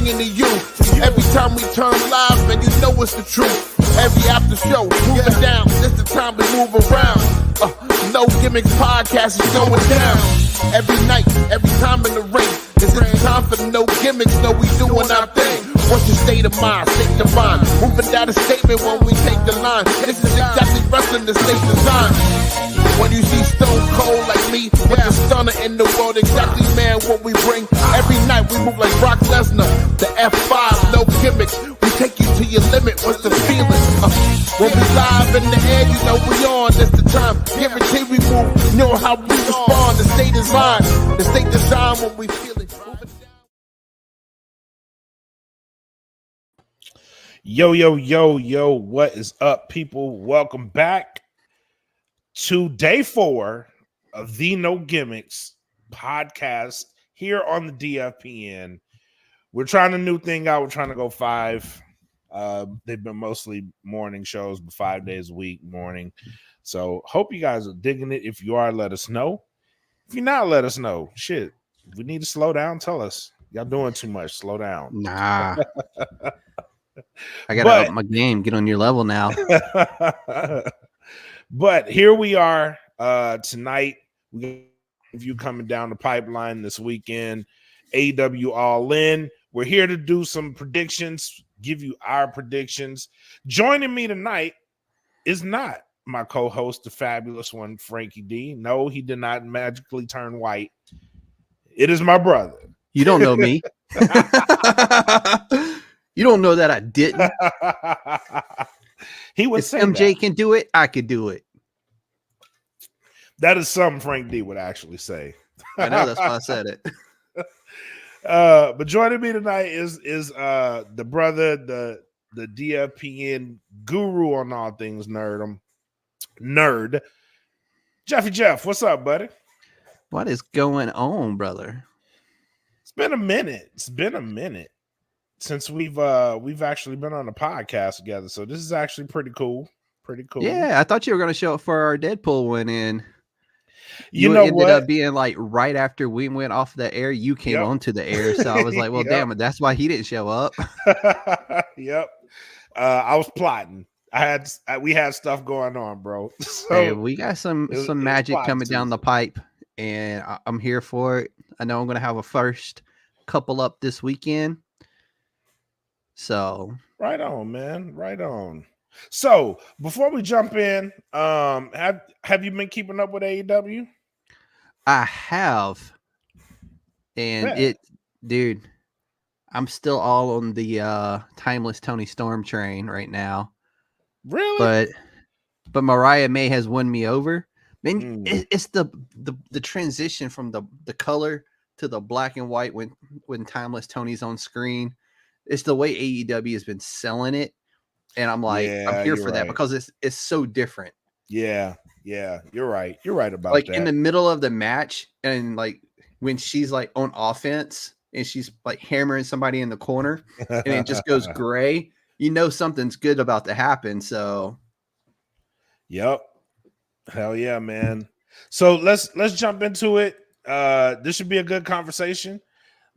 bringing to you. Every time we turn live, man, you know it's the truth. Every after show, moving down. This the time we move around. No Gimmicks podcast is going down. Every night, every time in the ring. This is the time for no gimmicks, no, we doing our thing. What's your state of mind? State of mind. Moving down a statement when we take the line. This is exactly wrestling the state design. When you see Stone Cold like me, with the stunner in the world, exactly, man, what we bring. Every night we move like Brock Lesnar, the F5, no gimmicks. We take you to your limit, what's the feeling? When we live in the air, you know we on, that's the time. Guarantee we move, you know how we respond. The state design, the state design when we feel it. Yo, what is up, people? Welcome back to day 4 of the No Gimmicks podcast here on the DFPN. We're trying a new thing out. We're trying to go 5. They've been mostly morning shows, but 5 days a week, morning. So hope you guys are digging it. If you are, let us know. If you're not, let us know. Shit, if we need to slow down, tell us. Y'all doing too much. Slow down. Nah. I gotta up my game, get on your level now. But here we are tonight. We have you coming down the pipeline this weekend. AEW All In. We're here to do some predictions, give you our predictions. Joining me tonight is not my co-host, the fabulous one, Frankie D. No, he did not magically turn white. It is my brother. You don't know me. You don't know that I didn't. He would if say MJ that. can do it, I could do it. That is something Frank D would actually say. I know, that's why I said it. But joining me tonight is the brother, the DFPN guru on all things nerd, Jeffy Jeff. What's up, buddy? What is going on, brother? It's been a minute. Since we've actually been on a podcast together, so this is actually pretty cool. Yeah, I thought you were going to show up for our Deadpool one, and you know ended up being like right after we went off the air, you came onto the air, so I was like, well, damn it, that's why he didn't show up. Yep. I was plotting. We had stuff going on, bro. So hey, we got some magic coming down the pipe, and I'm here for it. I know I'm going to have a first couple up this weekend. So right on, man. Right on. So before we jump in, have you been keeping up with AEW? I have. And dude, I'm still all on the timeless Tony Storm train right now. Really? But Mariah May has won me over. Man, it's the transition from the color to the black and white when timeless Tony's on screen. It's the way AEW has been selling it, and I'm like, I'm here for that because it's so different. Yeah, you're right. You're right about like that. In the middle of the match, and like when she's like on offense and she's like hammering somebody in the corner, and it just goes gray. You know something's good about to happen. So, yep, hell yeah, man. So let's jump into it. This should be a good conversation.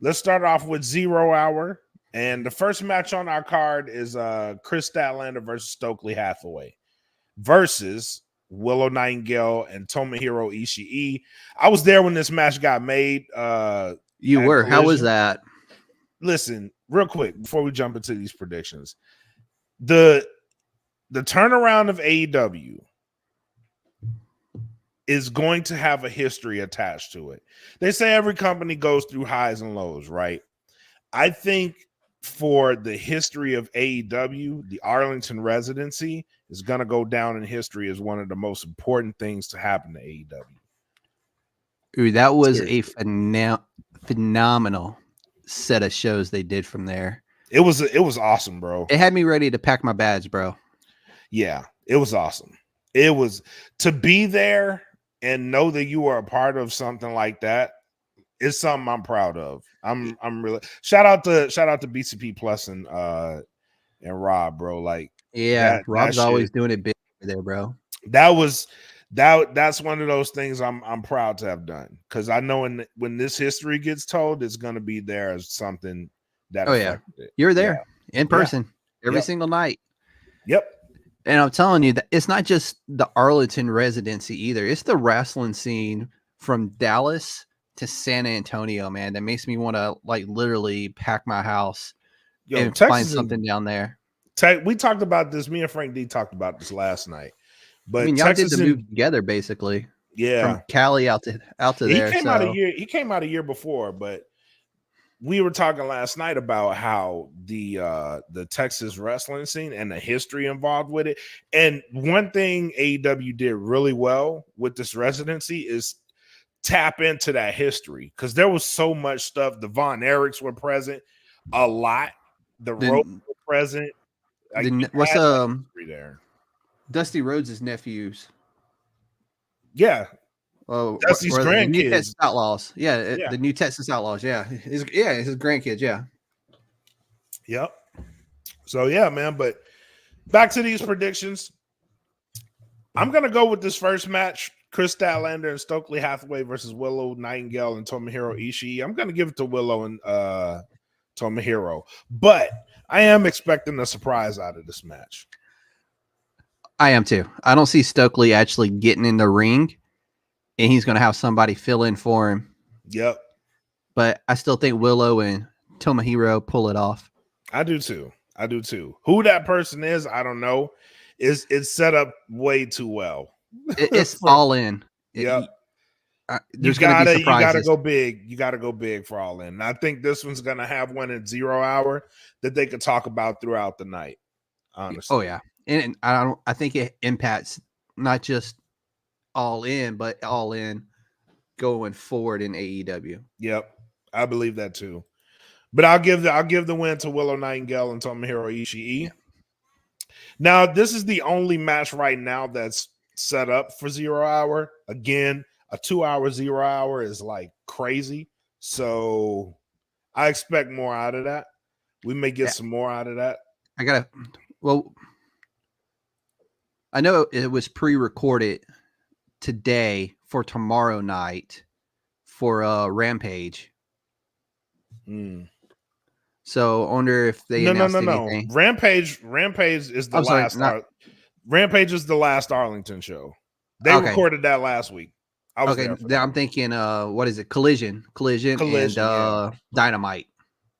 Let's start off with 0 Hour. And the first match on our card is Chris Statlander versus Stokely Hathaway versus Willow Nightingale and Tomohiro Ishii. I was there when this match got made. You were. Collision. How was that? Listen, real quick, before we jump into these predictions. The turnaround of AEW is going to have a history attached to it. They say every company goes through highs and lows, right? I think for the history of AEW, the Arlington residency is going to go down in history as one of the most important things to happen to AEW. Ooh, that was a phenomenal set of shows they did from there. It was awesome, bro. It had me ready to pack my bags, bro. Yeah, it was awesome. It was to be there and know that you are a part of something like that. It's something I'm proud of. I'm really shout out to BCP Plus and Rob, bro. Like, yeah, Rob's always doing it big there, bro. That's one of those things I'm proud to have done, because I know when this history gets told, it's gonna be there as something that Oh yeah, affected it. you were Yeah. there in person every single night. Yep. And I'm telling you that it's not just the Arlington residency either. It's the wrestling scene from Dallas to San Antonio, man. That makes me want to like literally pack my house Yo, and find Texas something down there. we talked about this. Me and Frank D talked about this last night. I But mean, y'all did Texas the move together basically yeah. from Cali out to He there. came out a So year. He came out a year before, but we were talking last night about how the Texas wrestling scene and the history involved with it. And one thing AEW did really well with this residency is tap into that history, because there was so much stuff. The Von Erichs were present a lot. The Rhodes then, were present. Like, you what's had that history there. Dusty Rhodes' nephews? Yeah, Oh, Dusty's or the New grandkids. Texas Outlaws. Yeah, Yeah. the New Texas Outlaws. Yeah, his grandkids. Yeah. Yep. So yeah, man. But back to these predictions. I'm gonna go with this first match: Chris Statlander and Stokely Hathaway versus Willow Nightingale and Tomohiro Ishii. I'm gonna give it to Willow and Tomohiro, but I am expecting a surprise out of this match. I am too. I don't see Stokely actually getting in the ring, and he's going to have somebody fill in for him. Yep. But I still think Willow and Tomohiro pull it off. I do too. Who that person is, I don't know. It's set up way too well. It's all in. Yep. There's going to be surprises. You gotta go big. You gotta go big for All In. And I think this one's gonna have one at 0 hour that they could talk about throughout the night. Honestly. Oh yeah. And I think it impacts not just All In, but All In going forward in AEW. Yep, I believe that too. But I'll give the win to Willow Nightingale and Tomohiro Ishii. Yeah. Now, this is the only match right now that's set up for 0 hour. Again, a 2 hour 0 hour is like crazy. So I expect more out of that. We may get some more out of that. I know it was pre-recorded today for tomorrow night for Rampage. So I wonder if they announced anything. Rampage is the last. Rampage is the last Arlington show. They recorded that last week. I was there. I'm thinking, what is it? Collision, and Dynamite.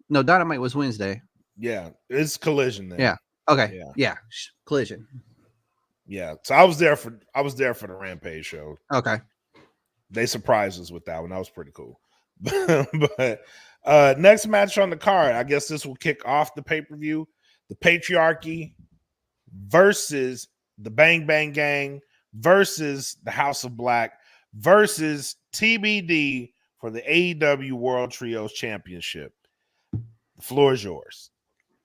No, Dynamite was Wednesday. Yeah, it's Collision then. Yeah. Okay. Yeah. Collision. Yeah. So I was there for the Rampage show. Okay. They surprised us with that one. That was pretty cool. But next match on the card, I guess this will kick off the pay-per-view. The Patriarchy versus the Bang Bang Gang versus the House of Black versus TBD for the AEW World Trios Championship. The floor is yours.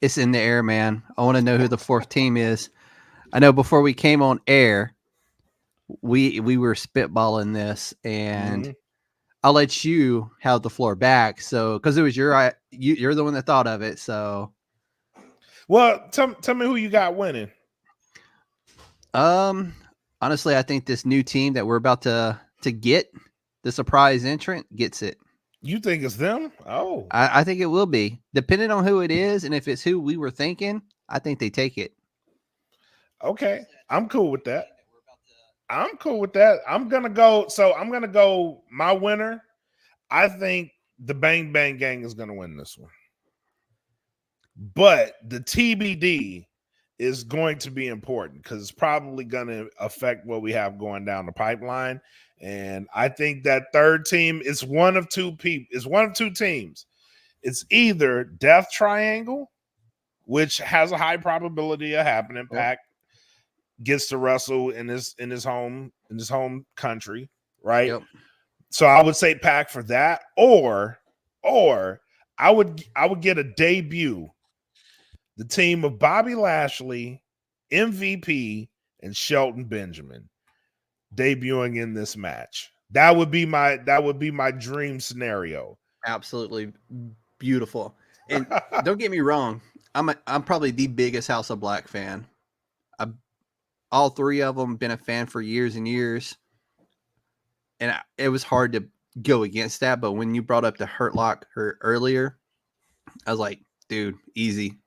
It's in the air, man. I want to know who the fourth team is. I know before we came on air, we were spitballing this, and I'll let you have the floor back. So, because it was you're the one that thought of it. So, well, tell me who you got winning. Honestly, I think this new team that we're about to get, the surprise entrant, gets it. You think it's them? Oh, I think it will be, depending on who it is, and if it's who we were thinking. I think they take it. Okay, I'm cool with that. I'm gonna go. My winner. I think the Bang Bang Gang is gonna win this one, but the TBD is going to be important because it's probably going to affect what we have going down the pipeline. And I think that third team is one of two people. It's one of two teams. It's either Death Triangle, which has a high probability of happening. Pac gets to wrestle in his home country, right? Yep. So I would say Pac for that, or I would get a debut. The team of Bobby Lashley, MVP, and Shelton Benjamin debuting in this match. That would be my dream scenario. Absolutely beautiful. And don't get me wrong, I'm probably the biggest House of Black fan. All three of them, been a fan for years and years, and it was hard to go against that. But when you brought up the Hurt Lock earlier, I was like, dude, easy.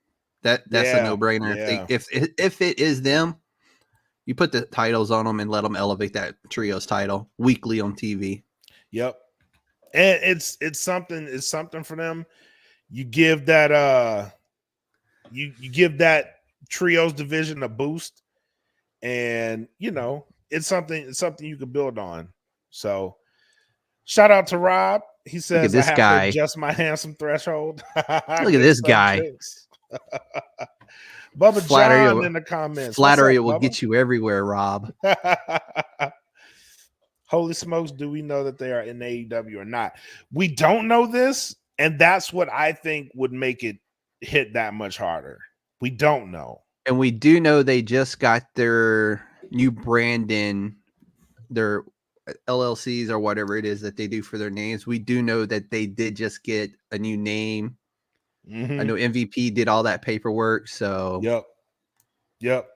That's a Yeah, no-brainer. yeah. If it is them, you put the titles on them and let them elevate that trios title weekly on TV. Yep. And it's something for them. You give that you give that trios division a boost, and it's something you can build on. So shout out to Rob. He Look at says I this have to guy. adjust my handsome threshold. Look at Good this stuff, guy. Jinx. Bubba John in the comments. Flattery What's will up, get you everywhere, Rob. Bubba? Holy smokes, do we know that they are in AEW or not? We don't know this, and that's what I think would make it hit that much harder. We don't know. And we do know they just got their new brand in their LLCs or whatever it is that they do for their names. We do know that they did just get a new name. I know MVP did all that paperwork. So Yep.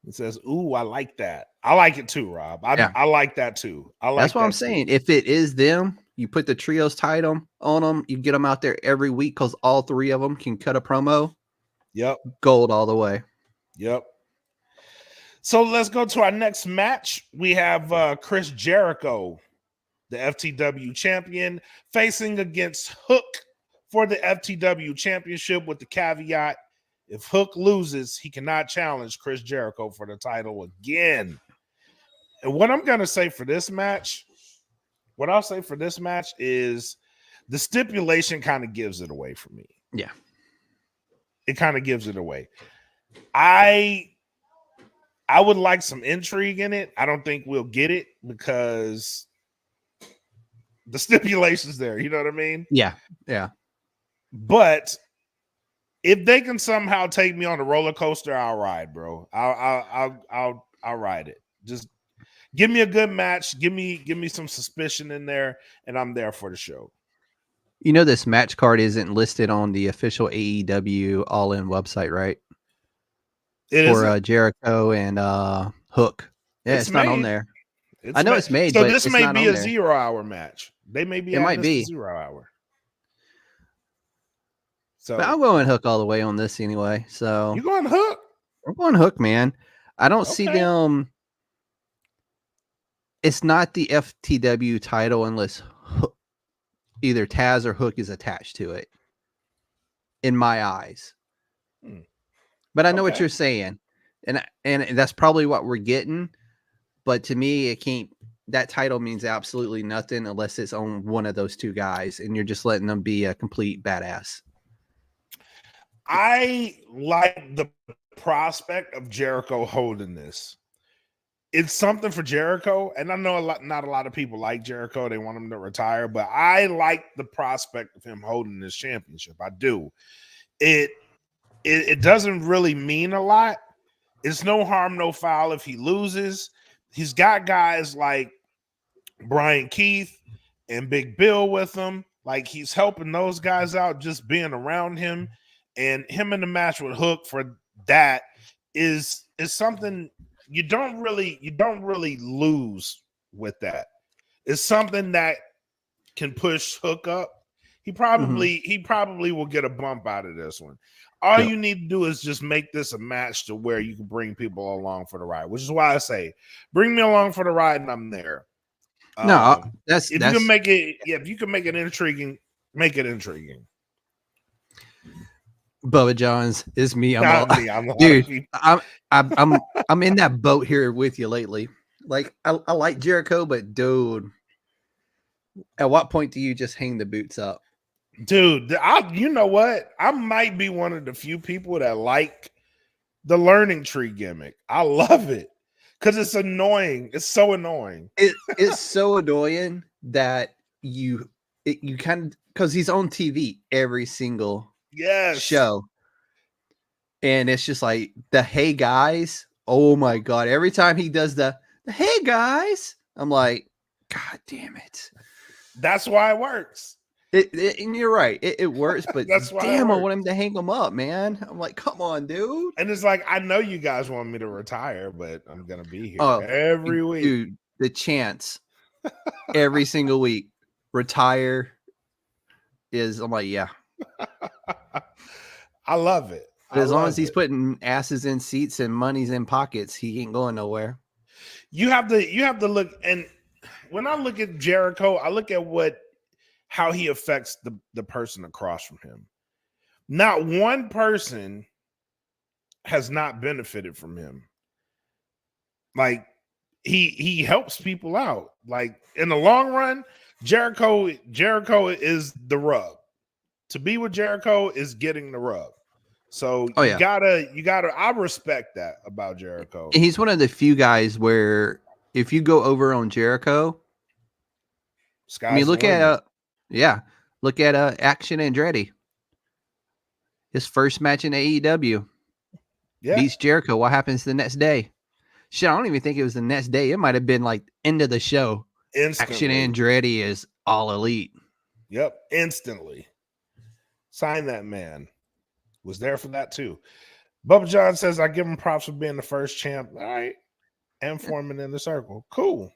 It says, "Ooh, I like that. I like it too, Rob. I like that too. I like that's what that I'm saying. If it is them, you put the trios title on them. You get them out there every week because all three of them can cut a promo. Yep. Gold all the way. Yep. So let's go to our next match. We have Chris Jericho, the FTW champion, facing against Hook for the FTW championship, with the caveat: if Hook loses, he cannot challenge Chris Jericho for the title again. And what I'm going to say for this match, is the stipulation kind of gives it away for me. Yeah. It kind of gives it away. I would like some intrigue in it. I don't think we'll get it because the stipulation's there. You know what I mean? Yeah. But if they can somehow take me on a roller coaster, I'll ride, bro. I'll ride it. Just give me a good match. Give me some suspicion in there, and I'm there for the show. You know, this match card isn't listed on the official AEW All In website, right? For Jericho and Hook. Yeah, it's not on there. I know it's made, so but this it's may not be on a there. 0 hour match. They may be. It might be 0 hour. So but I'm going Hook all the way on this anyway. So you going Hook? I'm going Hook, man. I don't see them. It's not the FTW title unless Hook, either Taz or Hook is attached to it. In my eyes. But I know what you're saying, and that's probably what we're getting. But to me, it can't. That title means absolutely nothing unless it's on one of those two guys, and you're just letting them be a complete badass. I like the prospect of Jericho holding this. It's something for Jericho, and I know not a lot of people like Jericho. They want him to retire, but I like the prospect of him holding this championship. I do. It doesn't really mean a lot. It's no harm, no foul if he loses. He's got guys like Brian Keith and Big Bill with him. Like, he's helping those guys out just being around him. And him in the match with Hook for that is something you don't really lose with that. It's something that can push Hook up. He probably will get a bump out of this one. All you need to do is just make this a match to where you can bring people along for the ride, which is why I say bring me along for the ride and I'm there. If you can make it, if you can make it intriguing, make it intriguing. Bubba Johns is me. I'm in that boat here with you lately. Like I like Jericho, but dude, at what point do you just hang the boots up? Dude, you know what? I might be one of the few people that like the learning tree gimmick. I love it because it's annoying. It's so annoying. It's so annoying that you kind of, because he's on TV every single show. And it's just like the hey guys. Oh my God. Every time he does the hey guys, I'm like, God damn it. That's why it works. And you're right. It works, but that's why damn, I want him to hang them up, man. I'm like, come on, dude. And it's like, I know you guys want me to retire, but I'm going to be here every week. Dude, the chance every single week retire is, I'm like, yeah, I love it. But as long as he's putting asses in seats and money's in pockets, he ain't going nowhere. You have to look, and when I look at Jericho, I look at how he affects the person across from him. Not one person has not benefited from him. Like he helps people out. Like in the long run, Jericho is the rub. To be with Jericho is getting the rub. So you gotta I respect that about Jericho. And he's one of the few guys where if you go over on Jericho, look at Action Andretti. His first match in AEW. Yeah. Beats Jericho. What happens the next day? Shit, I don't even think it was the next day. It might have been like end of the show. Instantly. Action Andretti is all elite. Yep, instantly. Sign that man. Was there for that too. Bubba John says, I give him props for being the first champ. All right. And forming in the circle. Cool.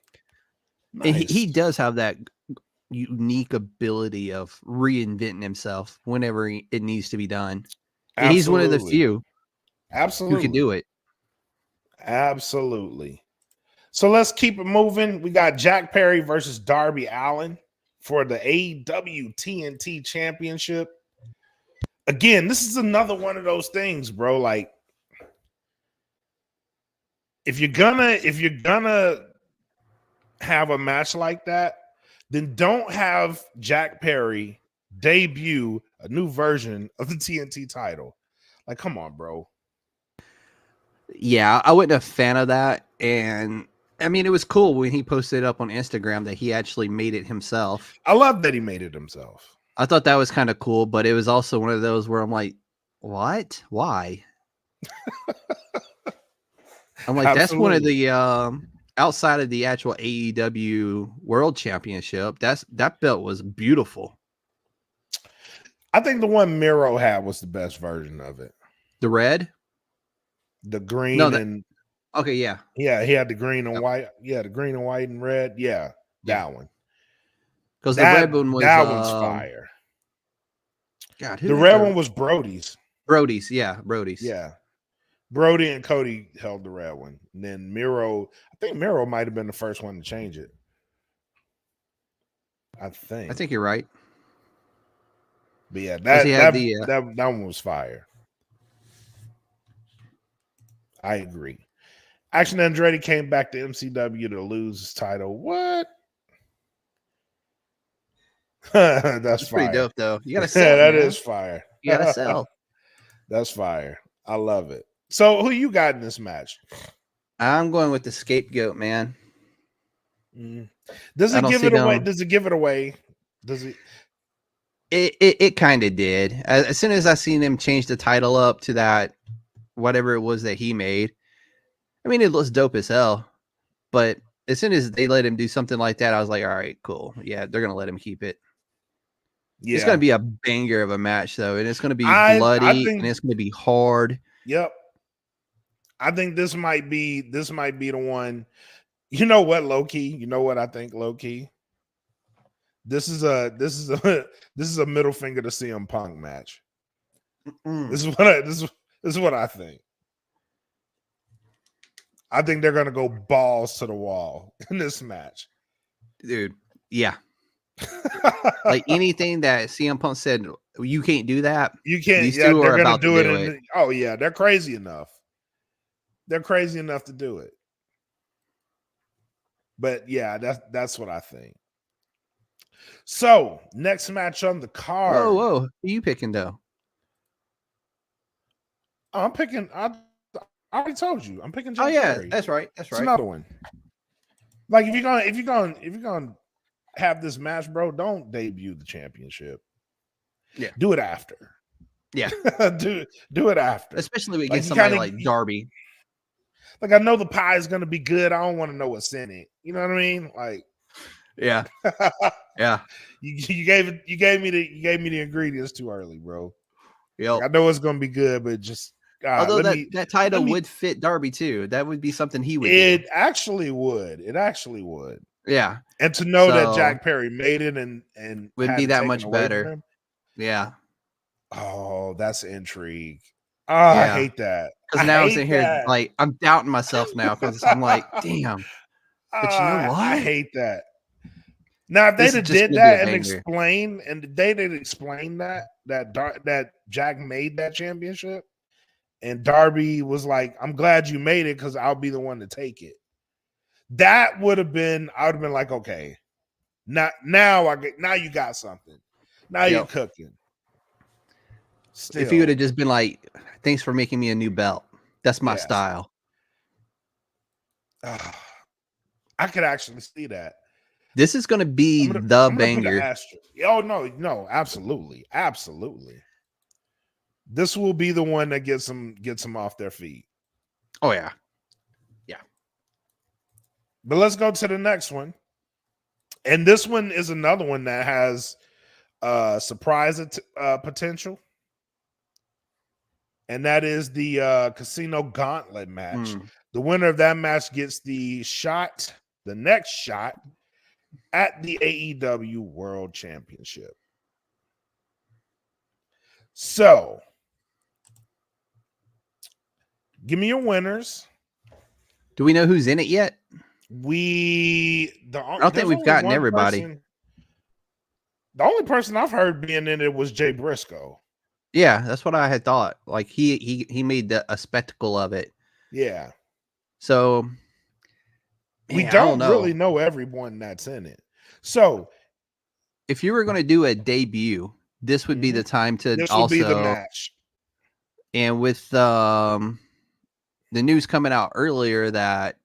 Nice. And he does have that unique ability of reinventing himself whenever it needs to be done. Absolutely. He's one of the few who can do it. Absolutely. So let's keep it moving. We got Jack Perry versus Darby Allin for the AEW TNT Championship. Again, this is another one of those things, bro. Like, if you're gonna have a match like that, then don't have Jack Perry debut a new version of the TNT title. Like, come on, bro. Yeah, I wasn't a fan of that. And I mean, it was cool when he posted up on Instagram that he actually made it himself. I love that he made it himself. I thought that was kind of cool, but it was also one of those where I'm like, what? Why? I'm like, Absolutely. That's one of the outside of the actual AEW World Championship. That belt was beautiful. I think the one Miro had was the best version of it. The red? The green and okay, yeah. Yeah, he had the green and white. Yeah, the green and white and red. Yeah, that one. Because the red one was one's fire. God, the red one was Brody's. Brody's, yeah, Brody's. Yeah. Brody and Cody held the red one. And then Miro, I think Miro might have been the first one to change it. I think you're right. But yeah, that one was fire. I agree. Action Andretti came back to MCW to lose his title. What? That's fire. Pretty dope, though. You gotta sell. Yeah, that is fire. You gotta sell. That's fire. I love it. So, who you got in this match? I'm going with the scapegoat, man. Does it give it away? Does it give it away? Does it? It kind of did. As soon as I seen him change the title up to that, whatever it was that he made, I mean, it looks dope as hell. But as soon as they let him do something like that, I was like, all right, cool. Yeah, they're gonna let him keep it. Yeah. It's gonna be a banger of a match, though, and it's gonna be bloody and it's gonna be hard. Yep. I think this might be the one. You know what, low key? You know what I think, low key? This is a middle finger to CM Punk match. This is what I think. I think they're gonna go balls to the wall in this match, dude. Yeah. Like anything that CM Punk said, you can't do that. You can't. These two are about to do it. Oh yeah, they're crazy enough. They're crazy enough to do it. But yeah, that's what I think. So next match on the card. Whoa! Who are you picking though? I'm picking. I already told you. I'm picking. Jack oh yeah, Perry. That's right. It's another one. Like if you're gonna have this match, bro, don't debut the championship. Yeah, do it after. Yeah, do it after. Especially against somebody like Darby. Like I know the pie is gonna be good. I don't want to know what's in it. You know what I mean? Like, yeah, yeah. You gave me the ingredients too early, bro. Yeah, like, I know it's gonna be good, but just although that title would fit Darby too. That would be something he would. It actually would. It actually would. Yeah, and to know that Jack Perry made it and would be that much better. Yeah. Oh, that's intrigue. Oh, I Yeah, hate that. because I now I'm sitting hate here that. like I'm doubting myself now because I'm like, damn. But you know I what? hate that. Now, if This they'd is have just did gonna be a that and banger. explain, and they did explain that Jack made that championship, and Darby was like, "I'm glad you made it because I'll be the one to take it." That would have been. I would have been like, "Okay, now you got something. Now you're Yep. cooking." If you would Still, have just been like, thanks for making me a new belt. That's my yes, style. I could actually see that. This is gonna be the I'm gonna put an banger. asterisk. Oh no, absolutely, absolutely. This will be the one that gets them off their feet. Oh yeah. Yeah. But let's go to the next one. And this one is another one that has surprise potential. And that is the Casino Gauntlet match. Mm. The winner of that match gets the next shot at the AEW World Championship. So, give me your winners. Do we know who's in it yet? I don't think there's we've only gotten one everybody. person. The only person I've heard being in it was Jay Briscoe. Yeah, that's what I had thought. Like he made a spectacle of it. Yeah. So We man, I don't don't know. really know everyone that's in it. So If you were going to do a debut, this would be the time to this will be the also. match. And with the news coming out earlier that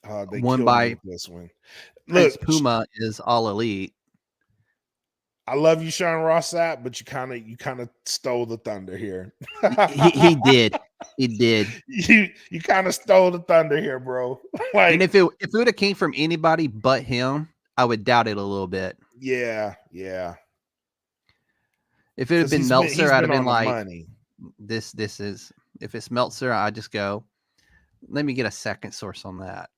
They one killed me by with this one. Prince Look, Puma is All Elite. I love you, Sean Ross Sapp, but you kind of stole the thunder here. He did. He did. You kind of stole the thunder here, bro. And Like, if it would have came from anybody but him, I would doubt it a little bit. yeah. If it had Because been Meltzer, he's I'd have been been on the like, money. this is if it's Meltzer, I just go, let me get a second source on that.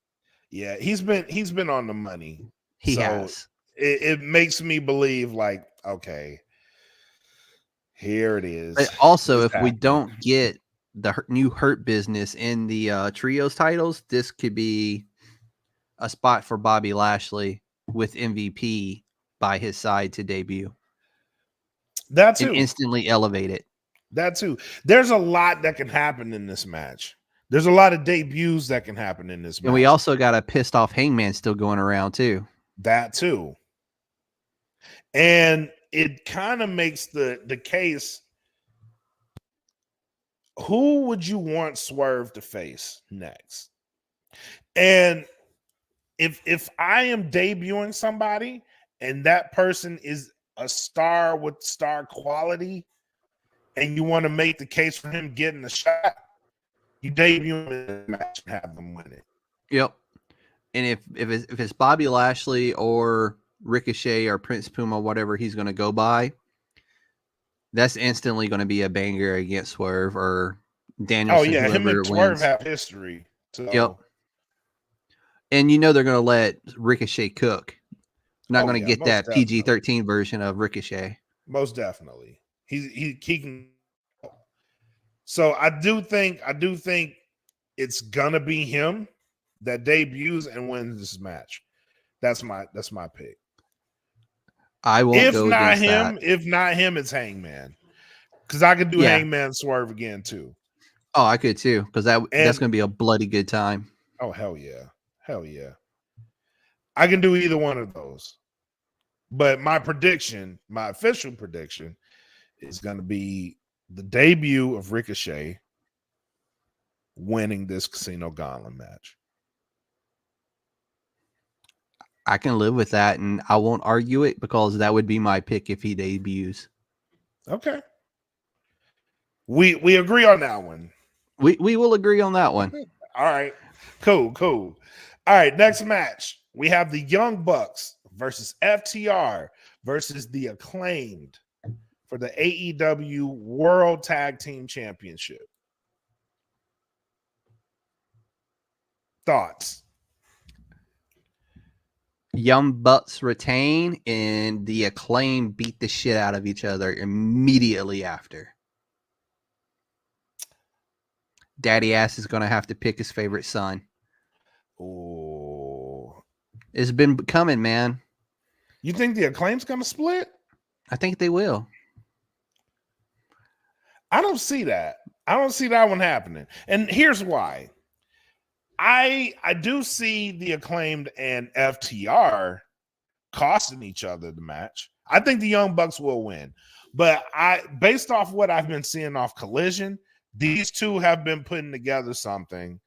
Yeah, he's been on the money. He So has. it makes me believe, like, okay, here it is. But also, It's if we happening. don't get the new Hurt Business in the trios titles, this could be a spot for Bobby Lashley with MVP by his side to debut. That And too. instantly elevate it. That too. There's a lot that can happen in this match. There's a lot of debuts that can happen in this match. And we also got a pissed off Hangman still going around too. That too. And it kind of makes the case. Who would you want Swerve to face next? And if I am debuting somebody and that person is a star with star quality, and you want to make the case for him getting a shot, you debut him in the match and have them win it. Yep. And if it's Bobby Lashley or Ricochet or Prince Puma, whatever he's going to go by, that's instantly going to be a banger against Swerve or Danielson. Oh yeah, him whoever and Swerve wins. have history. So. Yep. And you know they're going to let Ricochet cook. Not going to get that definitely. PG-13 version of Ricochet. Most definitely. He can. So I do think it's gonna be him that debuts and wins this match. That's my pick. I won't go against that. If not him, it's Hangman. Because I could do Hangman Swerve again too. Oh, I could too. Because that's gonna be a bloody good time. Oh hell yeah. I can do either one of those. But my official prediction is gonna be the debut of Ricochet winning this Casino Gauntlet match. I can live with that, and I won't argue it because that would be my pick if he debuts. Okay. We agree on that one. We will agree on that one. All right. Cool. All right, next match. We have the Young Bucks versus FTR versus the Acclaimed for the AEW World Tag Team Championship. Thoughts? Young Bucks retain, and the Acclaim beat the shit out of each other immediately after. Daddy Ass is going to have to pick his favorite son. Oh, It's been coming, man. you think the Acclaim's gonna split? I think they will. I don't see that. I don't see that one happening. And here's why. I do see the Acclaimed and FTR costing each other the match. I think the Young Bucks will win. But based off what I've been seeing off Collision, these two have been putting together something,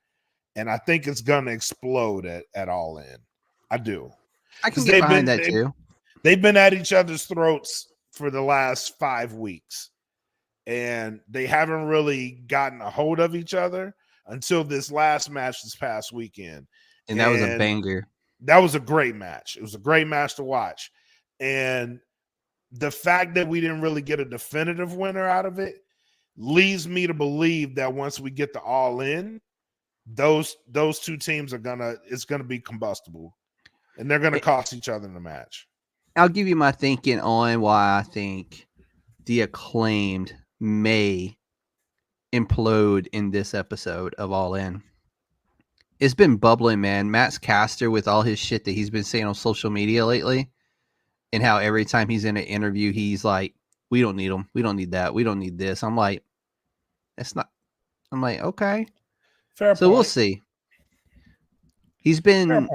and I think it's gonna explode at All In. I do. I can get behind that too. They've been at each other's throats for the last 5 weeks, and they haven't really gotten a hold of each other until this last match this past weekend. And that was a banger. That was a great match. It was a great match to watch. And the fact that we didn't really get a definitive winner out of it leads me to believe that once we get the All In, those two teams it's gonna be combustible, and they're gonna cost each other in the match. I'll give you my thinking on why I think the Acclaimed may implode in this episode of All In. It's been bubbling, man. Matt's Caster, with all his shit that he's been saying on social media lately, and how every time he's in an interview, he's like, we don't need them. We don't need that. We don't need this. I'm like, okay. Fair So point. we'll see. He's been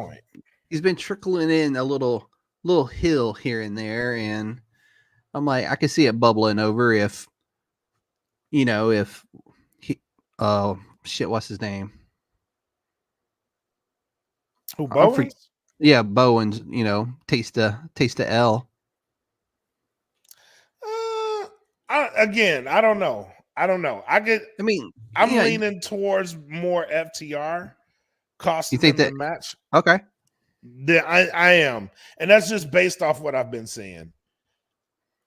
trickling in a little hill here and there, and I'm like, I can see it bubbling over if he, what's his name? Who, Bowens? Yeah, Bowens, taste the L. I don't know. I'm leaning towards more FTR costing you think them the match. Okay. I am. And that's just based off what I've been seeing.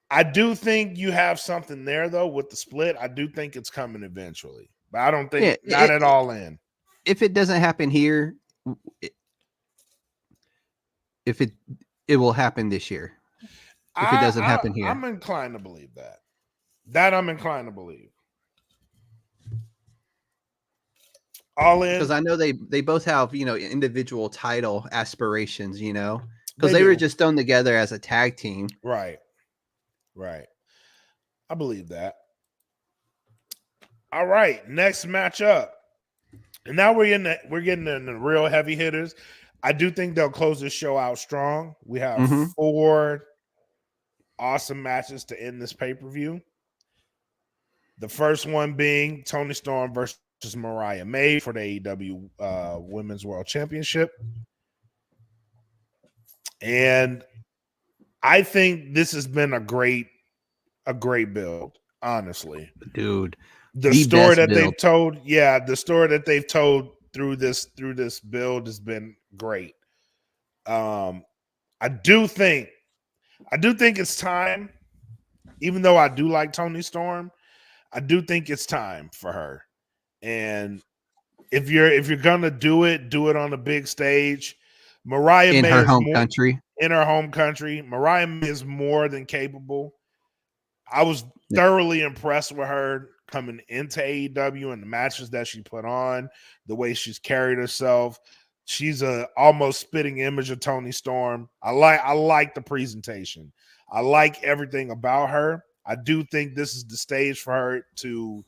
I do think you have something there, though, with the split. I do think it's coming eventually. But I don't think not at All In. If it doesn't happen here, it will happen this year. If it doesn't happen here. I'm inclined to believe that. I'm inclined to believe. All In. Because I know they both have, individual title aspirations, because they were just thrown together as a tag team. Right. I believe that. All right, next matchup. And now we're getting in the real heavy hitters. I do think they'll close this show out strong. We have 4 awesome matches to end this pay-per-view. The first one being Toni Storm versus Mariah May for the AEW Women's World Championship. And I think this has been a great build, honestly. Dude. The story that they've told, the story that they've told through this build has been great. I do think it's time, even though I do like Toni Storm, I do think it's time for her. And if you're gonna do it on a big stage. Mariah May in her home country. Mariah May is more than capable. I was thoroughly impressed with her coming into AEW and the matches that she put on, the way she's carried herself. She's a almost spitting image of Toni Storm. I like the presentation. I like everything about her. I do think this is the stage for her to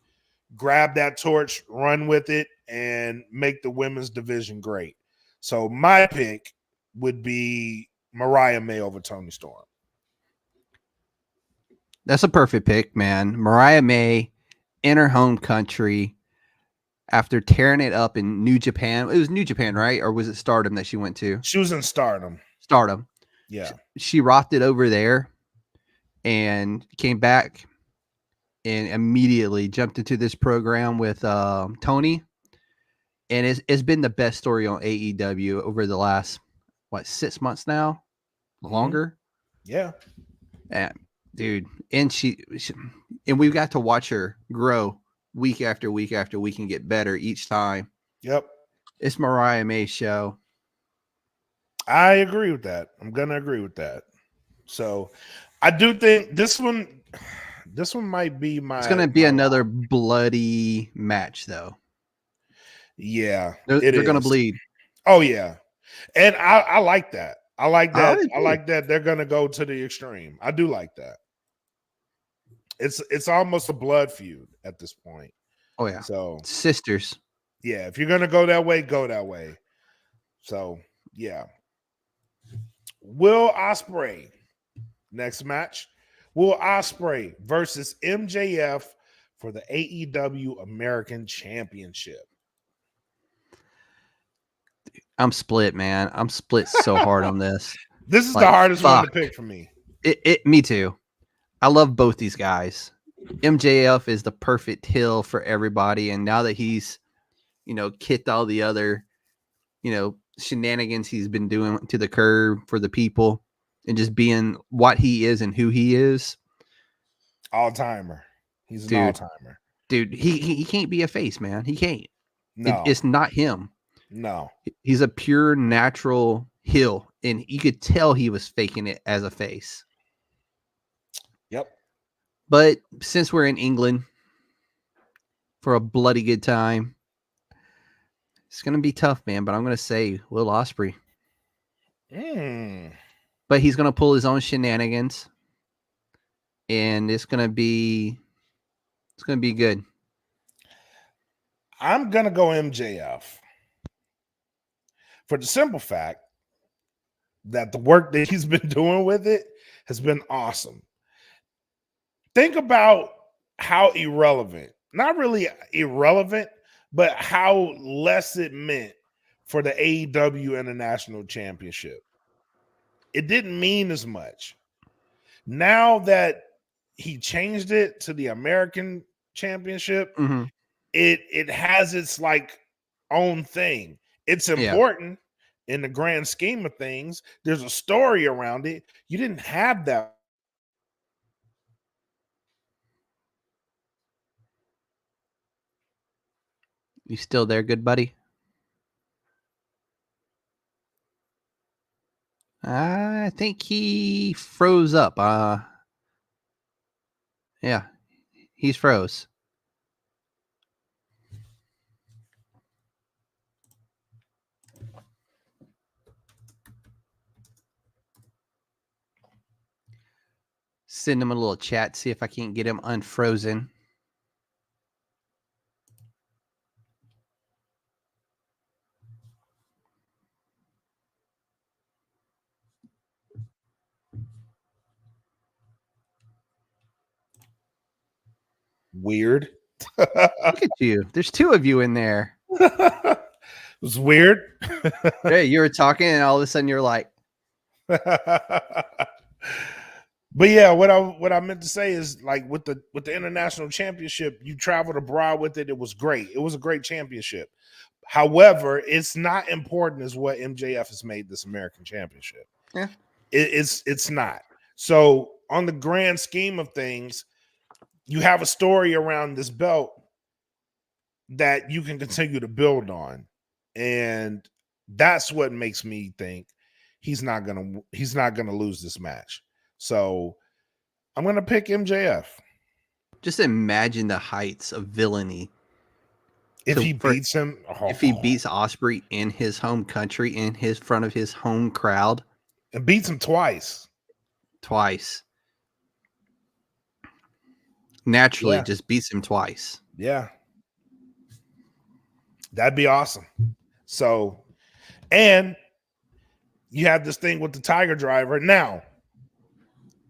grab that torch, run with it, and make the women's division great. So my pick would be Mariah May over Toni Storm. That's a perfect pick, man. Mariah May in her home country after tearing it up in New Japan. It was New Japan, right? Or was it Stardom that she went to? She was in Stardom. Yeah. She rocked it over there and came back and immediately jumped into this program with Toni. And it's been the best story on AEW over the last, 6 months now? Longer? Yeah. And dude, and she and we've got to watch her grow week after week after week and get better each time. Yep. It's Mariah May's show. I agree with that. I'm gonna agree with that. So I do think this one might be It's my gonna be another lock. bloody match, though. Yeah, it They're gonna is. bleed. Oh yeah. And I like that. I like I that. I agree. like that they're gonna go to the extreme. I do like that. It's almost a blood feud at this point. Oh yeah, So sisters. yeah, if you're gonna go that way, go that way. So yeah. Will Ospreay next match. Will Ospreay versus MJF for the AEW American Championship. I'm split, man. I'm split so hard on this. This is the Like, hardest one to fuck. pick for me. Me too. I love both these guys. MJF is the perfect heel for everybody, and now that he's, kicked all the other, shenanigans he's been doing to the curb for the people, and just being what he is and who he is, All timer. He's an all dude. timer. Dude, he can't be a face, man. He can't. No, It's not him. no. He's a pure natural heel, and you could tell he was faking it as a face. Yep. But since we're in England for a bloody good time, it's gonna be tough, man. But I'm gonna say Will Ospreay. But he's gonna pull his own shenanigans, and it's gonna be good. I'm gonna go MJF for the simple fact that the work that he's been doing with it has been awesome. Think about how irrelevant, not really irrelevant, but how less it meant for the AEW International Championship. It didn't mean as much. Now that he changed it to the American Championship, Mm-hmm. it has its like own thing. It's important in the grand scheme of things. There's a story around it. You didn't have that. You still there, good buddy? I think he froze up. Yeah, he's froze. Send him a little chat, see if I can't get him unfrozen. Weird. Look at you. There's two of you in there. It was weird. Hey, you were talking, and all of a sudden you're like, But yeah, what I meant to say is like with the international championship, you traveled abroad with it. It was great. It was a great championship. However, it's not important as what MJF has made this American championship. Yeah. It's not. So on the grand scheme of things, you have a story around this belt that you can continue to build on. And that's what makes me think he's not gonna lose this match. So I'm gonna pick MJF. just imagine the heights of villainy. If he beats him, if he beats Ospreay in his home country, in his front of his home crowd, and beats him twice, naturally just beats him twice. Yeah, that'd be awesome. So, and you have this thing with the Tiger Driver. Now,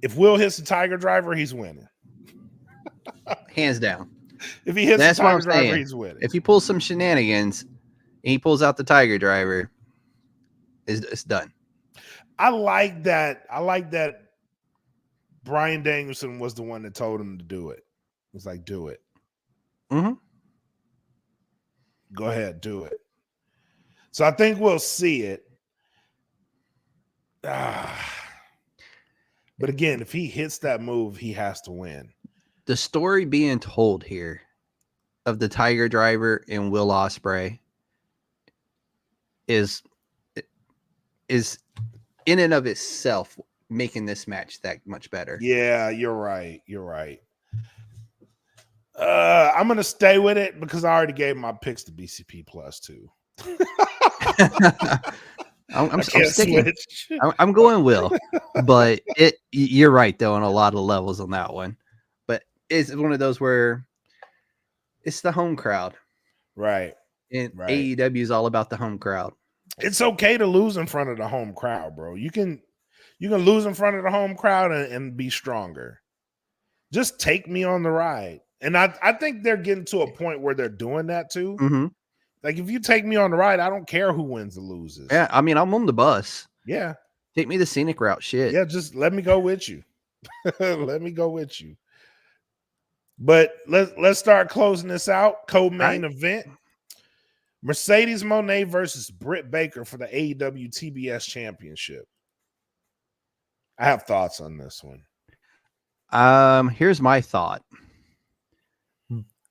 if Will hits the Tiger Driver, he's winning. Hands down. If he hits That's the what Tiger I'm Driver, saying. he's winning. If he pulls some shenanigans and he pulls out the Tiger Driver, it's done. I like that. Bryan Danielson was the one that told him to do it. It's like, do it. Mm-hmm. Go ahead, do it. So I think we'll see it. But again, if he hits that move, he has to win. The story being told here of the Tiger Driver and Will Ospreay is is in and of itself making this match that much better. Yeah, you're right. You're right. I'm gonna stay with it because I already gave my picks to BCP plus too. I'm can't sticking. switch. I'm going Will, but you're right though on a lot of levels on that one. But it's one of those where it's the home crowd, Right. and Right. AEW is all about the home crowd. It's okay to lose in front of the home crowd, bro. You can lose in front of the home crowd and be stronger. Just take me on the ride. And I think they're getting to a point where they're doing that too. Mm-hmm. Like if you take me on the ride, I don't care who wins or loses. Yeah, I mean, I'm on the bus. Yeah. Take me the scenic route. Shit. Yeah, just let me go with you. Let me go with you. But let's start closing this out. Co-main event. Mercedes Moné versus Britt Baker for the AEW TBS Championship. I have thoughts on this one. Here's my thought.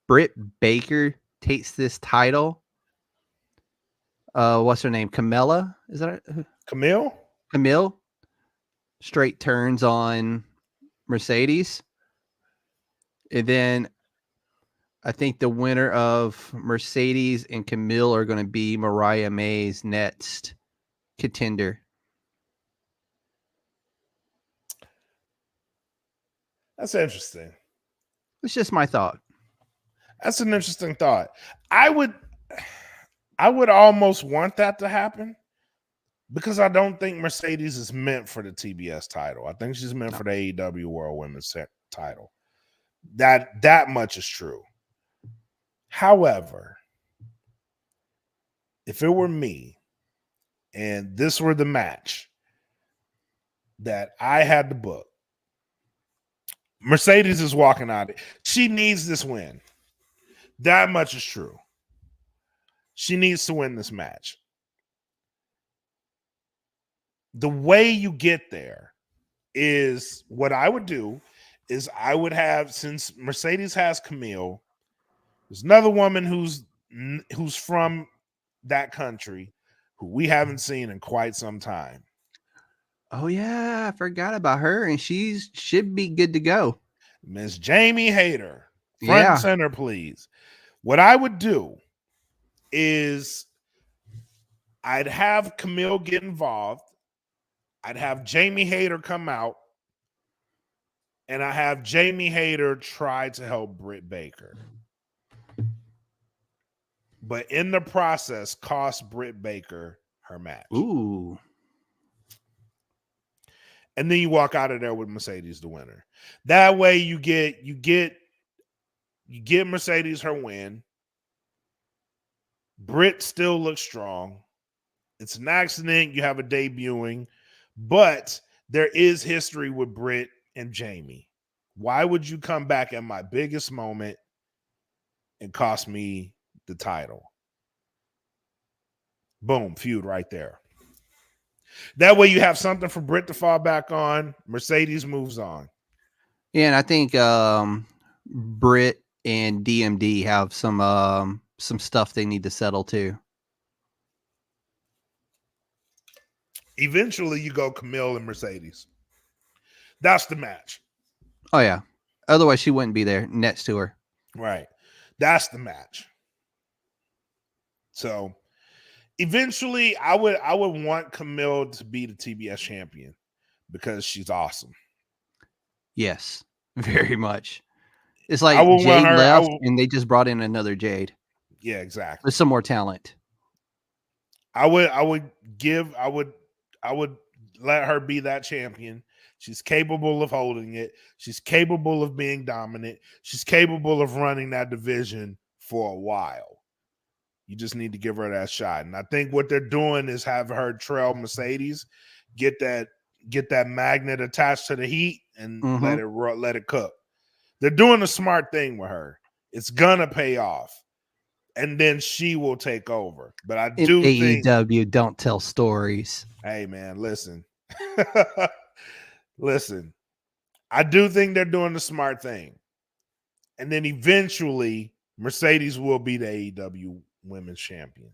Britt Baker takes this title. What's her name? Camilla? Is that Camille? Camille? Straight turns on Mercedes. And then I think the winner of Mercedes and Camille are going to be Mariah May's next contender. That's interesting. It's just my thought. That's an interesting thought. I would almost want that to happen because I don't think Mercedes is meant for the TBS title. I think she's meant for the AEW World Women's title. That much is true. However, if it were me and this were the match that I had to book, Mercedes is walking out. She needs this win. That much is true. She needs to win this match. The way you get there is what I would do is I would have, since Mercedes has Camille, there's another woman who's from that country who we haven't seen in quite some time. Oh yeah, I forgot about her, and she should be good to go. Miss Jamie Hayter, front and center, please. What I would do is I'd have Camille get involved. I'd have Jamie Hayter come out, and I have Jamie Hayter try to help Britt Baker. But in the process, cost Britt Baker her match. Ooh. And then you walk out of there with Mercedes the winner. That way you get Mercedes her win. Britt still looks strong. It's an accident. You have a debuting, but there is history with Britt and Jamie. Why would you come back at my biggest moment and cost me the title? Boom, feud right there. That way you have something for Britt to fall back on. Mercedes moves on. Yeah, and I think Britt and DMD have some stuff they need to settle too. Eventually you go Camille and Mercedes. That's the match. Oh yeah. Otherwise she wouldn't be there next to her. Right. That's the match. So eventually I would want Camille to be the TBS champion because she's awesome. Yes, very much. It's like Jade left and they just brought in another Jade. Yeah, exactly. With some more talent. I would let her be that champion. She's capable of holding it. She's capable of being dominant. She's capable of running that division for a while. You just need to give her that shot. And I think what they're doing is have her trail Mercedes, get that magnet attached to the heat and let it cook. They're doing a smart thing with her. It's gonna pay off. And then she will take over. But I do think AEW don't tell stories. Hey man, listen. Listen. I do think they're doing the smart thing. And then eventually Mercedes will be the AEW Women's Champion.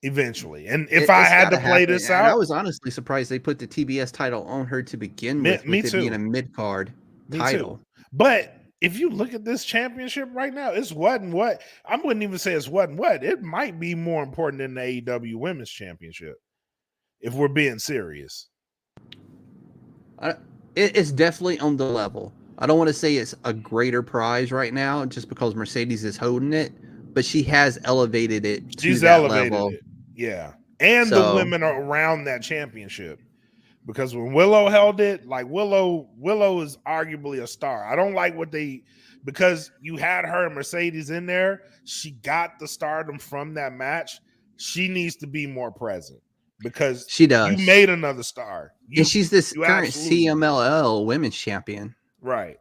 eventually. And if I It's had to gotta play happen. this And I out, was honestly surprised they put the TBS title on her to begin with me it being too. a mid card Me title. too. But if you look at this championship right now, it's what and what. I wouldn't even say it's what and what. It might be more important than the AEW Women's Championship, if we're being serious. It's definitely on the level. I don't want to say it's a greater prize right now just because Mercedes is holding it, but she has elevated it to She's that elevated level. it. Yeah. And the So women are around that championship. Because when Willow held it, like Willow is arguably a star. I don't like what because you had her and Mercedes in there, she got the stardom from that match. She needs to be more present because she you does. made another star. And she's this current absolutely did. CMLL women's champion. Right.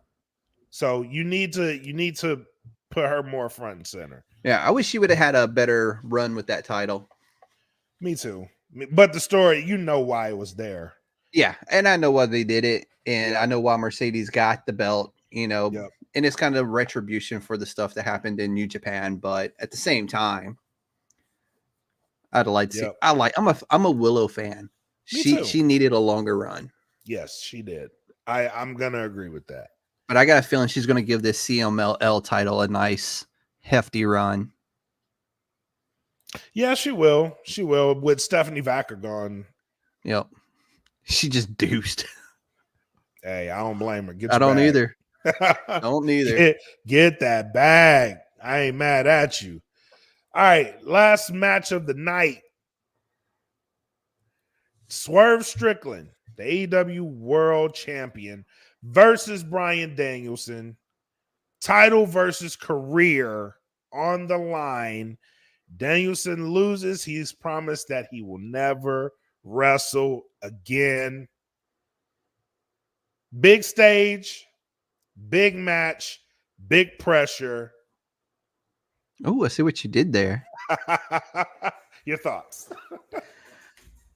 So you need to put her more front and center. Yeah, I wish she would have had a better run with that title. Me too. But the story, you know why it was there. Yeah, and I know why they did it, and Yep. I know why Mercedes got the belt, Yep. and it's kind of retribution for the stuff that happened in New Japan, but at the same time, I'd like to see. Yep. I'm a Willow fan. Me too. She needed a longer run. Yes, she did. I'm gonna agree with that. But I got a feeling she's gonna give this CMLL title a nice hefty run. Yeah, she will. She will. With Stephanie Vacker gone. Yep. She just deuced. Hey, I don't blame her. I don't either. Don't either. Get that bag. I ain't mad at you. All right, last match of the night. Swerve Strickland, the AEW World Champion, versus Bryan Danielson. Title versus career on the line. Danielson loses. He's promised that he will never wrestle again. Big stage, big match, big pressure. Oh, I see what you did there. Your thoughts?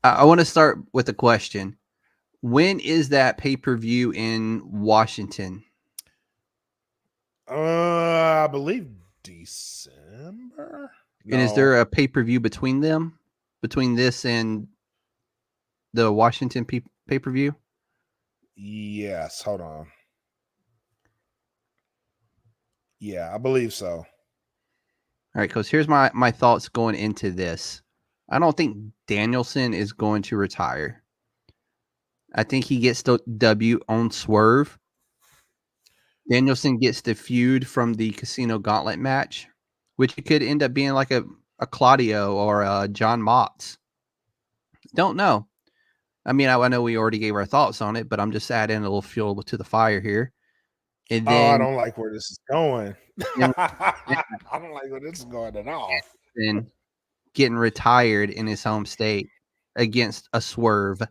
I want to start with a question. When is that pay-per-view in Washington? I believe December. No. And is there a pay-per-view between them? Between this and the Washington pay-per-view? Yes. Hold on. Yeah, I believe so. All right, because here's my thoughts going into this. I don't think Danielson is going to retire. I think he gets the W on Swerve. Danielson gets the feud from the Casino Gauntlet match, which could end up being like a Claudio or a John Mott's. Don't know. I mean, I know we already gave our thoughts on it, but I'm just adding a little fuel to the fire here. And then, I don't like where this is going. I don't like where this is going at all. And getting retired in his home state against a Swerve,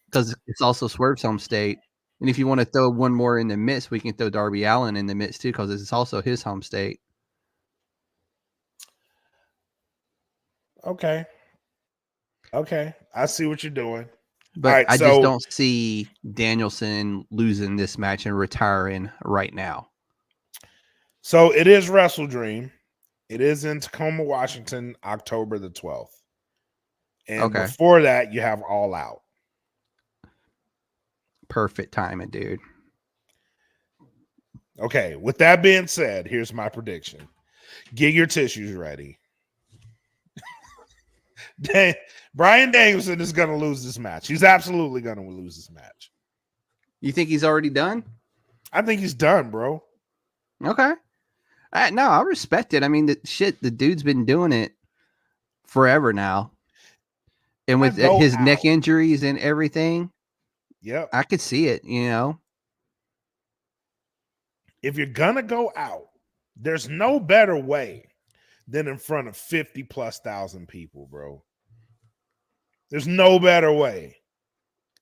because it's also Swerve's home state. And if you want to throw one more in the midst, we can throw Darby Allin in the midst too, because it's also his home state. Okay, I see what you're doing. But right, I just don't see Danielson losing this match and retiring right now. So it is Wrestle Dream. It is in Tacoma, Washington, October the 12th. And before that, you have All Out. Perfect timing, dude. Okay, with that being said, here's my prediction. Get your tissues ready. Bryan Danielson is going to lose this match. He's absolutely going to lose this match. You think he's already done? I think he's done, bro. Okay. No, I respect it. I mean, the dude's been doing it forever now. And with his neck injuries and everything, yep, I could see it, If you're going to go out, there's no better way than in front of 50,000+ people, bro. There's no better way.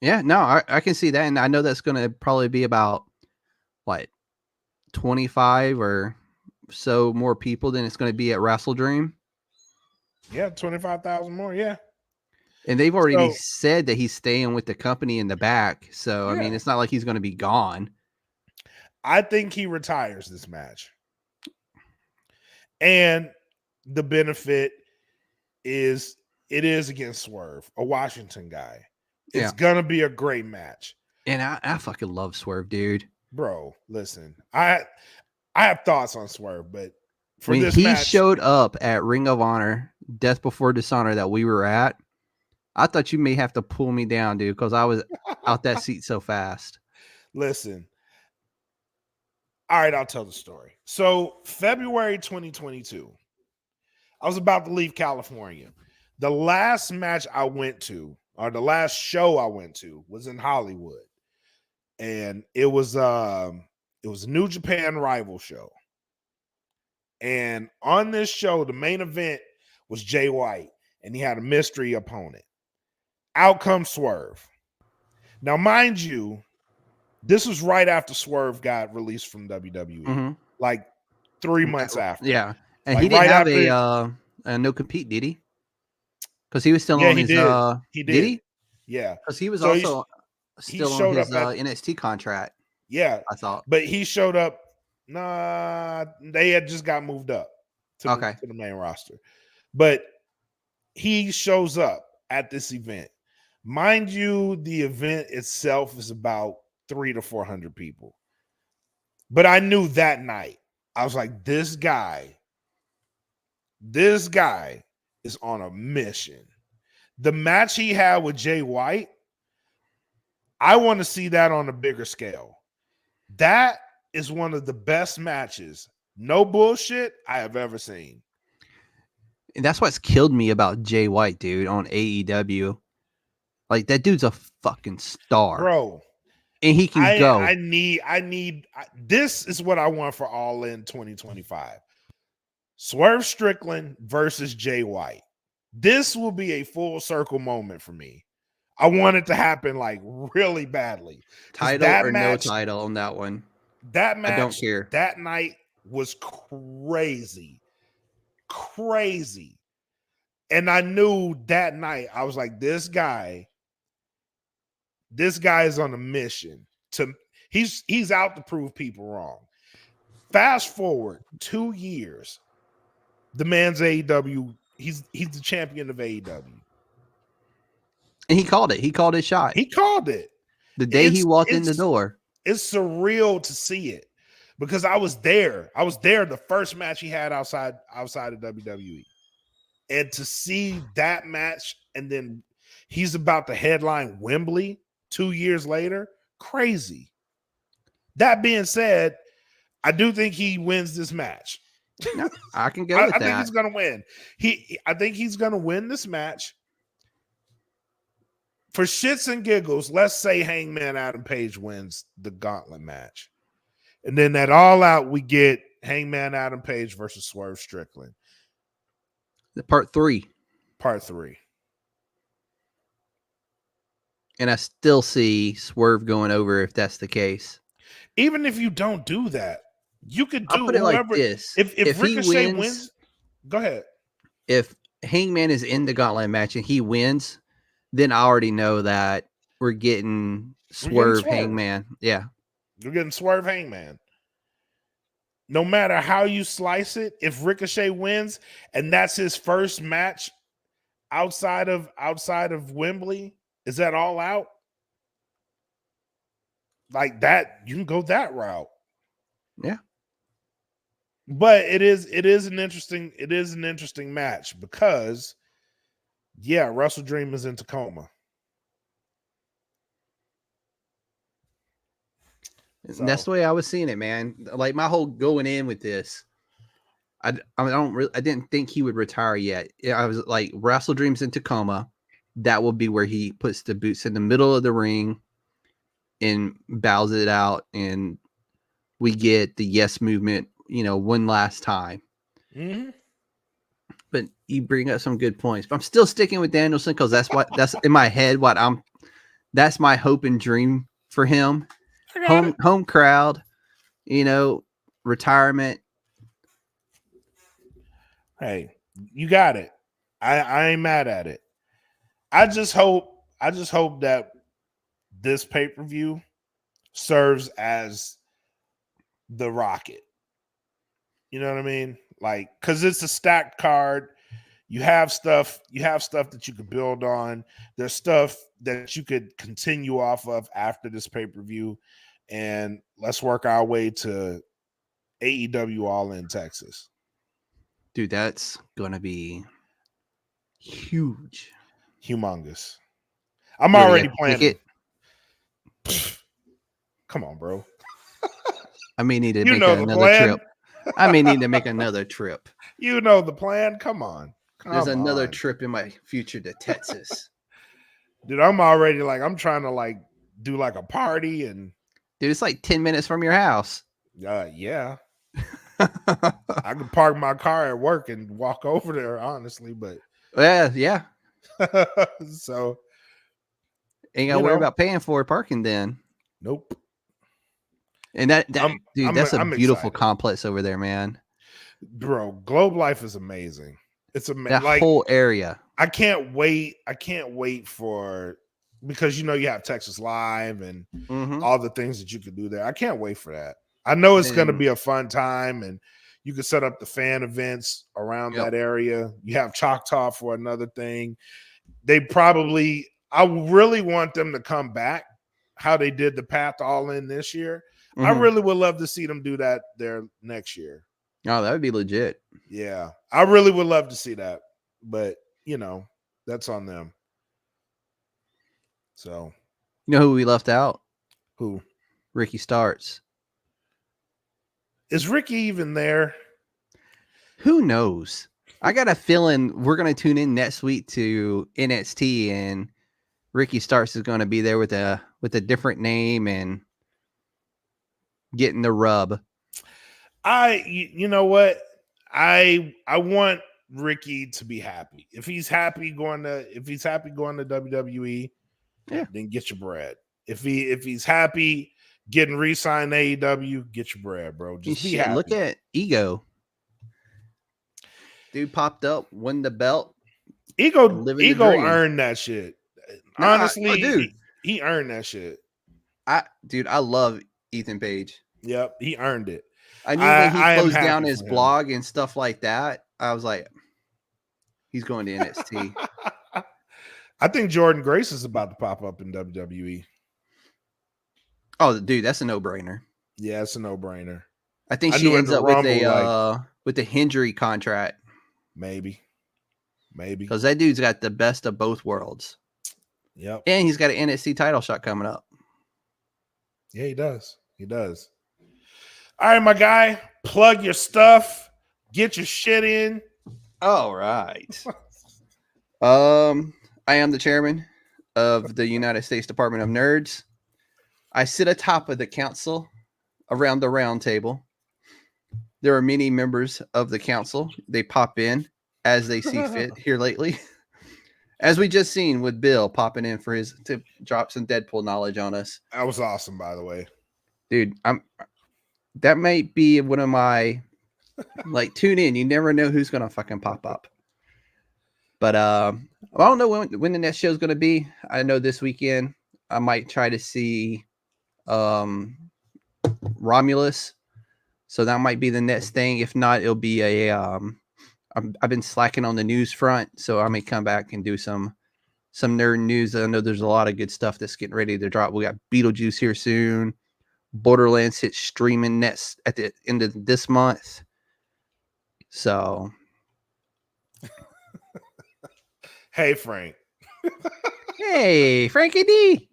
Yeah, no, I can see that. And I know that's going to probably be about, 25 or so more people than it's going to be at Wrestle Dream. Yeah, 25,000 more, yeah. And they've already said that he's staying with the company in the back. So, yeah. I mean, it's not like he's going to be gone. I think he retires this match. And the benefit is against Swerve, a Washington guy. It's Yeah. gonna be a great match. And I fucking love Swerve, dude. Bro, listen. I have thoughts on Swerve, but for When this he match, showed up at Ring of Honor, Death Before Dishonor that we were at, I thought you may have to pull me down, dude, because I was out that seat so fast. listen. All right, I'll tell the story. So, February 2022, I was about to leave California. The last match I went to, or the last show I went to, was in Hollywood. And it was a New Japan rival show. And on this show, the main event was Jay White, and he had a mystery opponent. Out comes Swerve. Now, mind you, this was right after Swerve got released from WWE, like 3 months after. Yeah, and like he didn't right have after, a no compete, did he? Because he was still yeah, on he his. did. He Did did. he? Yeah. Because he was So also he still on showed his up at, NXT contract. yeah, I thought. but he showed up. Nah, they had just got moved up to the main roster. But he shows up at this event. Mind you, the event itself is about 300 to 400 people. But I knew that night, I was like, this guy is on a mission. The match he had with Jay White, I want to see that on a bigger scale. That is one of the best matches, no bullshit, I have ever seen. And that's what's killed me about Jay White, dude, on AEW. Like, that dude's a fucking star. Bro, and he can go. I need this is what I want for All In 2025. Swerve Strickland versus Jay White. This will be a full circle moment for me. I want it to happen like really badly. Title or no title on that one. That match, I don't care. That night was crazy. Crazy. And I knew that night, I was like, this guy is on a mission. He's out to prove people wrong. Fast forward 2 years, the man's AEW. He's the champion of AEW, and he called it. He called his shot. He called it the day he walked in the door. It's surreal to see it because I was there. I was there the first match he had outside of WWE, and to see that match, and then he's about to headline Wembley 2 years later. Crazy. That being said, I do think he wins this match. No, I can go with that. I think he's going to win. I think he's going to win this match. For shits and giggles, let's say Hangman Adam Page wins the gauntlet match. And then at All Out, we get Hangman Adam Page versus Swerve Strickland. Part 3. Part 3. And I still see Swerve going over if that's the case. Even if you don't do that, you could do I'll put it whoever. like this. If Ricochet wins, go ahead. If Hangman is in the gauntlet match and he wins, then I already know that we're getting Swerve Hangman. Yeah. You're getting Swerve Hangman. No matter how you slice it, if Ricochet wins and that's his first match outside of Wembley, is that All Out? Like that, you can go that route. Yeah. But it is an interesting match because Wrestle Dream is in Tacoma. So. That's the way I was seeing it, man. Like my whole going in with this, I didn't think he would retire yet. I was like, Wrestle Dream's in Tacoma. That will be where he puts the boots in the middle of the ring and bows it out, and we get the yes movement, one last time. Mm-hmm. But you bring up some good points. But I'm still sticking with Danielson because that's in my head. That's my hope and dream for him. Home crowd, retirement. Hey, you got it. I ain't mad at it. I just hope that this pay-per-view serves as the rocket. You know what I mean? Like, because it's a stacked card. You have stuff that you could build on. There's stuff that you could continue off of after this pay-per-view. And let's work our way to AEW All In Texas. Dude, that's gonna be huge. Humongous. I'm already planning. Come on, bro. I may need to You make know the another plan. trip. I may need to make another trip. You know the plan. Come on. There's another trip in my future to Texas. Dude, I'm already like, I'm trying to like do like a party and dude, it's like 10 minutes from your house. Yeah. I could park my car at work and walk over there, honestly, but yeah. So ain't gotta worry about paying for parking then. Nope. And that's a beautiful complex over there, man. Bro, Globe Life is amazing. It's amazing. That like, whole area. I can't wait for, because you have Texas Live and all the things that you can do there. I can't wait for that. I know it's going to be a fun time, and you can set up the fan events around that area. You have Choctaw for another thing. I really want them to come back how they did the Path All In this year. I really would love to see them do that there next year. Oh, that would be legit. Yeah, I really would love to see that, but that's on them. So, you know who we left out? Who? Ricky Starks. Is Ricky even there? Who knows? I got a feeling we're going to tune in next week to NXT, and Ricky Starks is going to be there with a different name and getting the rub. You know what? I want Ricky to be happy. If he's happy going to WWE, then get your bread. If he's happy getting re-signed to AEW, get your bread, bro. Just be happy. Look at Ego. Dude popped up, won the belt. Ego earned that shit. Honestly, dude, he earned that shit. I love Ethan Page. Yep, he earned it. I knew when he closed down his blog and stuff like that, I was like, he's going to NXT. I think Jordan Grace is about to pop up in WWE. Oh, dude, that's a no-brainer. Yeah, it's a no-brainer. I think she ends up with the Hendry contract. Maybe. Because that dude's got the best of both worlds. Yep. And he's got an NXT title shot coming up. Yeah, he does. All right, my guy, plug your stuff. Get your shit in. All right. I am the chairman of the United States Department of Nerds. I sit atop of the council around the round table. There are many members of the council. They pop in as they see fit here lately. As we just seen with Bill popping in to drop some Deadpool knowledge on us. That was awesome, by the way. Dude, that might be one of my tune in. You never know who's gonna fucking pop up. But I don't know when the next show is gonna be. I know this weekend I might try to see Romulus. So that might be the next thing. If not, it'll be I've been slacking on the news front, so I may come back and do some nerd news. I know there's a lot of good stuff that's getting ready to drop. We got Beetlejuice here soon. Borderlands hits streaming next at the end of this month. So, hey Frank. Hey Frankie D.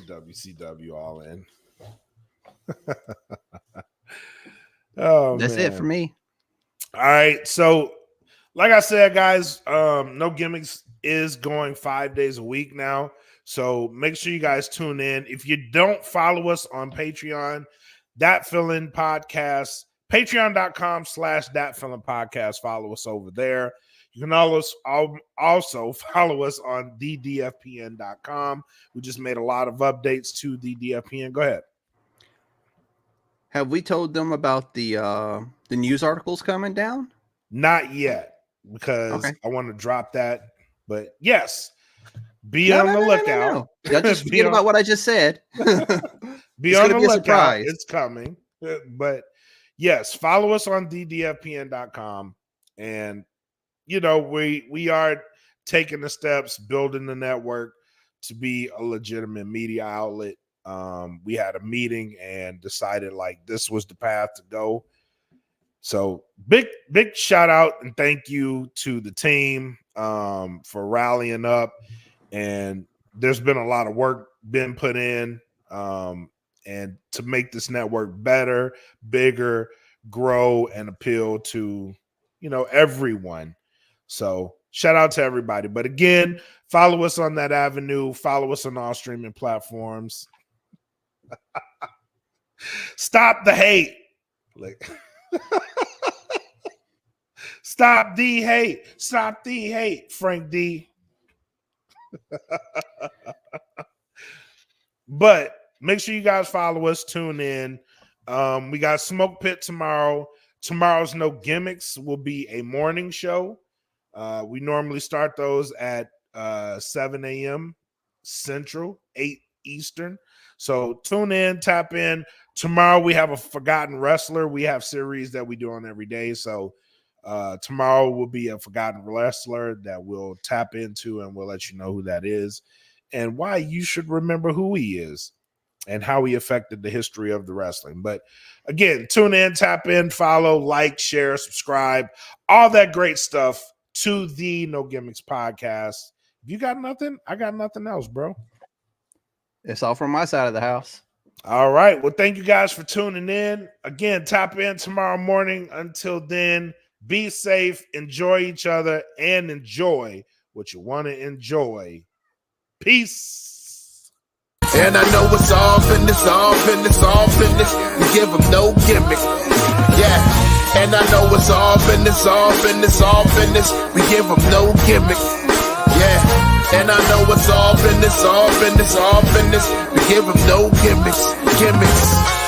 WCW All In. Oh, that's it for me. All right, so like I said, guys, No Gimmicks is going 5 days a week now. So make sure you guys tune in. If you don't follow us on Patreon, That Feeling Podcast, patreon.com/That Feeling Podcast. Follow us over there. You can also follow us on thedfpn.com. We just made a lot of updates to the DFPN. Go ahead. Have we told them about the news articles coming down? Not yet, because I want to drop that. But yes, be on the lookout. Y'all just forget about what I just said. Be on the lookout. It's coming. But yes, follow us on ddfpn.com. And, we are taking the steps, building the network to be a legitimate media outlet. We had a meeting and decided like this was the path to go. So big shout out and thank you to the team for rallying up. And there's been a lot of work been put in and to make this network better, bigger, grow, and appeal to, everyone. So shout out to everybody. But again, follow us on that avenue. Follow us on all streaming platforms. Stop the hate. Stop the hate. Stop the hate, Frank D. But make sure you guys follow us, tune in. We got Smoke Pit tomorrow. Tomorrow's No Gimmicks will be a morning show. We normally start those at 7 a.m. Central, 8 Eastern. So tune in, tap in. Tomorrow we have a Forgotten Wrestler. We have series that we do on every day. So tomorrow will be a Forgotten Wrestler that we'll tap into, and we'll let you know who that is and why you should remember who he is and how he affected the history of the wrestling. But again, tune in, tap in, follow, like, share, subscribe, all that great stuff to the No Gimmicks podcast. If you got nothing, I got nothing else, bro. It's all from my side of the house. All right. Well, thank you guys for tuning in. Again, tap in tomorrow morning. Until then, be safe, enjoy each other, and enjoy what you want to enjoy. Peace. And I know it's all business, all business, all business. We give them no gimmick. Yeah. And I know it's all business, all business, all business. We give them no gimmick. Yeah. And I know it's all business, all business, all business. We give them no gimmicks, gimmicks.